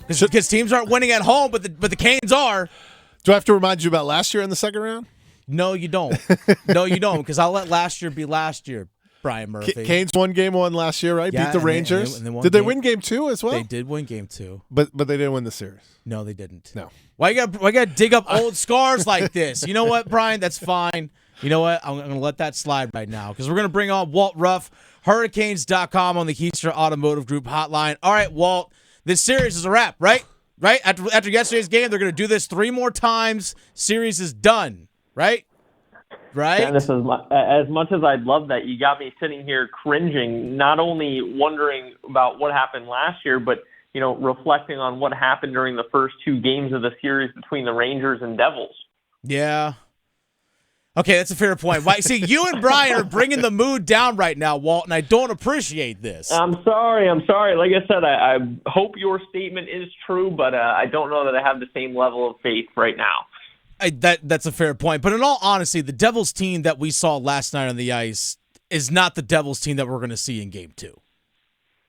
Because teams aren't winning at home, but the Canes are. Do I have to remind you about last year in the second round? No, you don't. No, you don't, because I'll let last year be last year, Brian Murphy. Canes won game 1 last year, right? Yeah, Beat the Rangers. Did they win game 2 as well? They did win game 2. But they didn't win the series. No, they didn't. No. Why you got to dig up old scars like this? You know what, Brian? That's fine. You know what? I'm going to let that slide right now because we're going to bring on Walt Ruff, Hurricanes.com on the Keystone Automotive Group hotline. All right, Walt, this series is a wrap, right? Right? After yesterday's game, they're going to do this 3 more times. Series is done, right? Right? Dennis, as much as I'd love that, you got me sitting here cringing, not only wondering about what happened last year, but reflecting on what happened during the first 2 games of the series between the Rangers and Devils. Yeah. Okay, that's a fair point. See, you and Brian are bringing the mood down right now, Walt, and I don't appreciate this. I'm sorry. Like I said, I hope your statement is true, but I don't know that I have the same level of faith right now. That's a fair point. But in all honesty, the Devils team that we saw last night on the ice is not the Devils team that we're going to see in Game 2.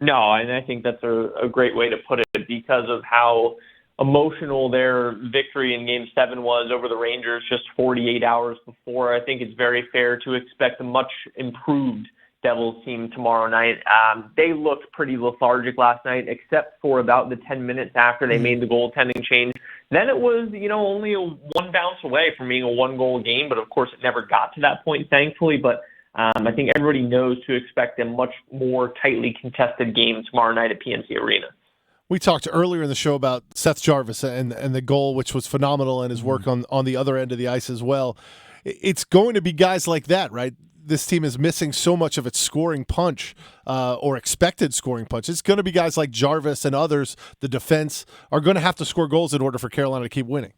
No, and I think that's a great way to put it because of how emotional their victory in Game 7 was over the Rangers just 48 hours before. I think it's very fair to expect a much improved Devils team tomorrow night. They looked pretty lethargic last night, except for about the 10 minutes after they made the goaltending change. Then it was, only 1 bounce away from being a 1-goal game, but of course it never got to that point, thankfully. But I think everybody knows to expect a much more tightly contested game tomorrow night at PNC Arena. We talked earlier in the show about Seth Jarvis and the goal, which was phenomenal, and his work on the other end of the ice as well. It's going to be guys like that, right? This team is missing so much of its scoring punch or expected scoring punch. It's going to be guys like Jarvis and others. The defense are going to have to score goals in order for Carolina to keep winning.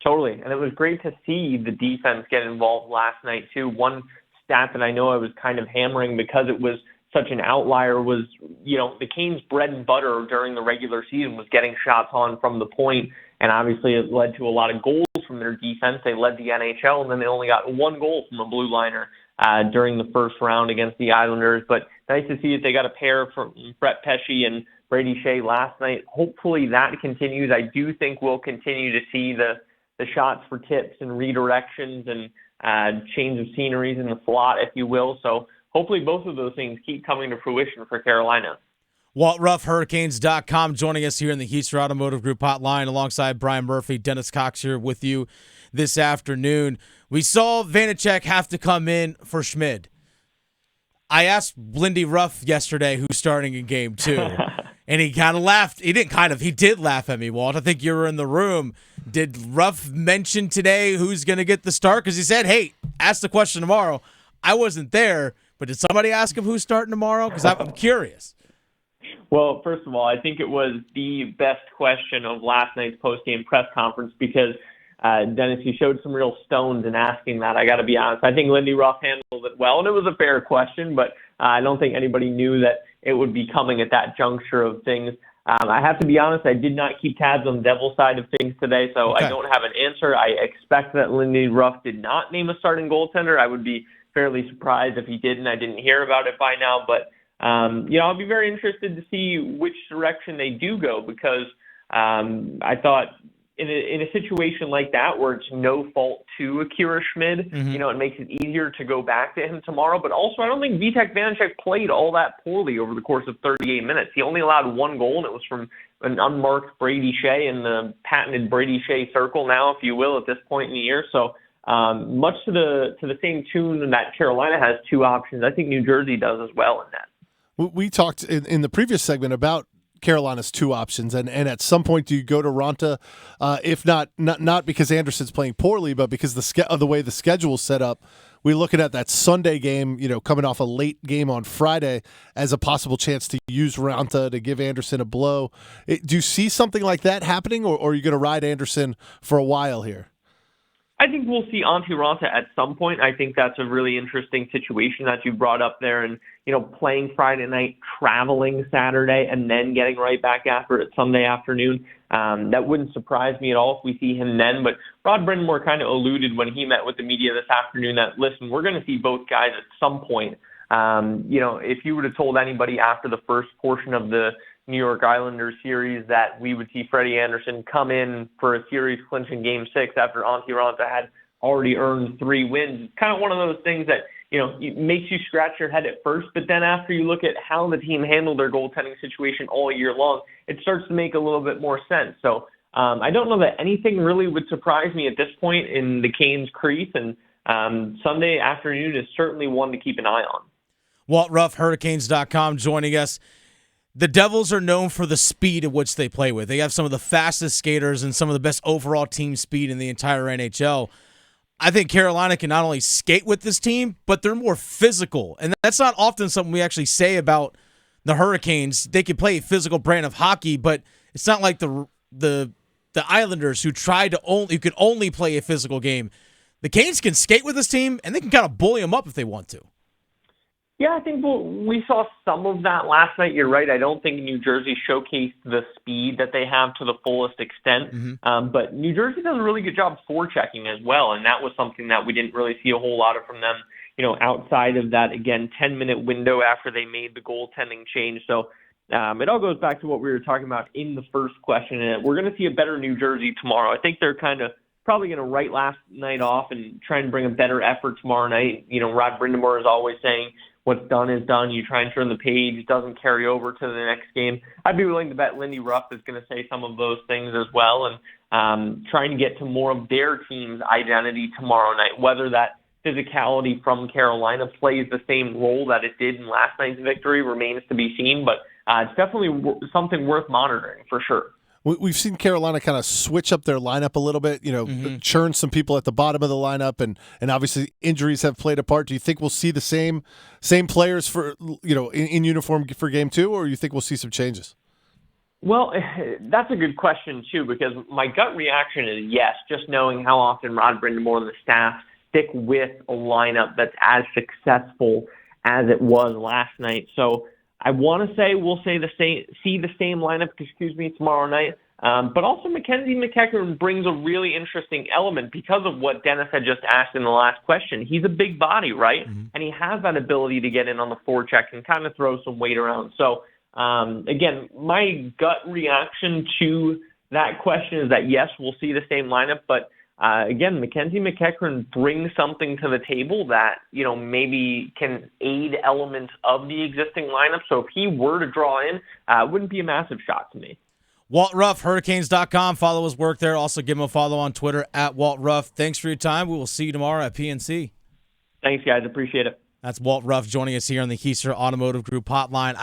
Totally, and it was great to see the defense get involved last night, too. One stat that I know I was kind of hammering because it was such an outlier was, the Canes' bread and butter during the regular season was getting shots on from the point, and obviously it led to a lot of goals from their defense. They led the NHL, and then they only got 1 goal from a blue liner during the first round against the Islanders. But nice to see that they got a pair from Brett Pesce and Brady Shea last night. Hopefully that continues. I do think we'll continue to see the shots for tips and redirections and change of sceneries in the slot, if you will. So hopefully both of those things keep coming to fruition for Carolina. Walt Ruff, Hurricanes.com, joining us here in the Keystone Automotive Group hotline alongside Brian Murphy. Dennis Cox here with you this afternoon. We saw Vanacek have to come in for Schmid. I asked Lindy Ruff yesterday who's starting in Game 2, and he kind of laughed. He did laugh at me, Walt. I think you were in the room. Did Ruff mention today who's going to get the start? Because he said, hey, ask the question tomorrow. I wasn't there, but did somebody ask him who's starting tomorrow? Because I'm curious. Well, first of all, I think it was the best question of last night's post-game press conference because, Dennis, you showed some real stones in asking that. I got to be honest. I think Lindy Ruff handled it well, and it was a fair question, but I don't think anybody knew that it would be coming at that juncture of things. I have to be honest, I did not keep tabs on the Devil side of things today, so okay. I don't have an answer. I expect that Lindy Ruff did not name a starting goaltender. I would be fairly surprised if he didn't. I didn't hear about it by now, but I'll be very interested to see which direction they do go because I thought in a situation like that where it's no fault to Akira Schmid, it makes it easier to go back to him tomorrow. But also, I don't think Vitek Vanacek played all that poorly over the course of 38 minutes. He only allowed 1 goal, and it was from an unmarked Brady Shea in the patented Brady Shea circle now, if you will, at this point in the year. So much to the same tune that Carolina has 2 options, I think New Jersey does as well in that. We talked in the previous segment about Carolina's 2 options, and at some point do you go to Ronta, if not because Anderson's playing poorly, but because of the way the schedule's set up. We're looking at that Sunday game, coming off a late game on Friday as a possible chance to use Ronta to give Anderson a blow. Do you see something like that happening, or are you going to ride Anderson for a while here? I think we'll see Antti Raanta at some point. I think that's a really interesting situation that you brought up there. And, playing Friday night, traveling Saturday, and then getting right back after it Sunday afternoon. That wouldn't surprise me at all if we see him then. But Rod Brind'Amour kind of alluded when he met with the media this afternoon that, listen, we're going to see both guys at some point. If you would have told anybody after the first portion of the New York Islanders series that we would see Freddie Anderson come in for a series clinching Game 6 after Antti Raanta had already earned 3 wins. It's kind of one of those things that, it makes you scratch your head at first, but then after you look at how the team handled their goaltending situation all year long, it starts to make a little bit more sense. So I don't know that anything really would surprise me at this point in the Canes' crease, and Sunday afternoon is certainly one to keep an eye on. Walt Ruff, Hurricanes.com, joining us. The Devils are known for the speed at which they play with. They have some of the fastest skaters and some of the best overall team speed in the entire NHL. I think Carolina can not only skate with this team, but they're more physical. And that's not often something we actually say about the Hurricanes. They can play a physical brand of hockey, but it's not like the Islanders who could only play a physical game. The Canes can skate with this team, and they can kind of bully them up if they want to. Yeah, I think we saw some of that last night. You're right. I don't think New Jersey showcased the speed that they have to the fullest extent. Mm-hmm. But New Jersey does a really good job forechecking as well, and that was something that we didn't really see a whole lot of from them, outside of that, again, 10-minute window after they made the goaltending change. So it all goes back to what we were talking about in the first question. And we're going to see a better New Jersey tomorrow. I think they're kind of probably going to write last night off and try and bring a better effort tomorrow night. Rod Brind'Amour is always saying, what's done is done. You try and turn the page. It doesn't carry over to the next game. I'd be willing to bet Lindy Ruff is going to say some of those things as well, and trying to get to more of their team's identity tomorrow night. Whether that physicality from Carolina plays the same role that it did in last night's victory remains to be seen, but it's definitely something worth monitoring for sure. We've seen Carolina kind of switch up their lineup a little bit, churn some people at the bottom of the lineup, and obviously injuries have played a part. Do you think we'll see the same players for in uniform for Game 2, or you think we'll see some changes? Well, that's a good question too, because my gut reaction is yes, just knowing how often Rod Brind'Amour and the staff stick with a lineup that's as successful as it was last night. So I want to say we'll see the same lineup, tomorrow night. But also Mackenzie McEachern brings a really interesting element because of what Dennis had just asked in the last question. He's a big body, right? Mm-hmm. And he has that ability to get in on the forecheck and kind of throw some weight around. So, again, my gut reaction to that question is that, yes, we'll see the same lineup. But, again, Mackenzie McEachern brings something to the table that, maybe can aid elements of the existing lineup. So if he were to draw in, it wouldn't be a massive shock to me. Walt Ruff, Hurricanes.com. Follow his work there. Also give him a follow on Twitter at Walt Ruff. Thanks for your time. We will see you tomorrow at PNC. Thanks, guys. Appreciate it. That's Walt Ruff joining us here on the Heiser Automotive Group hotline.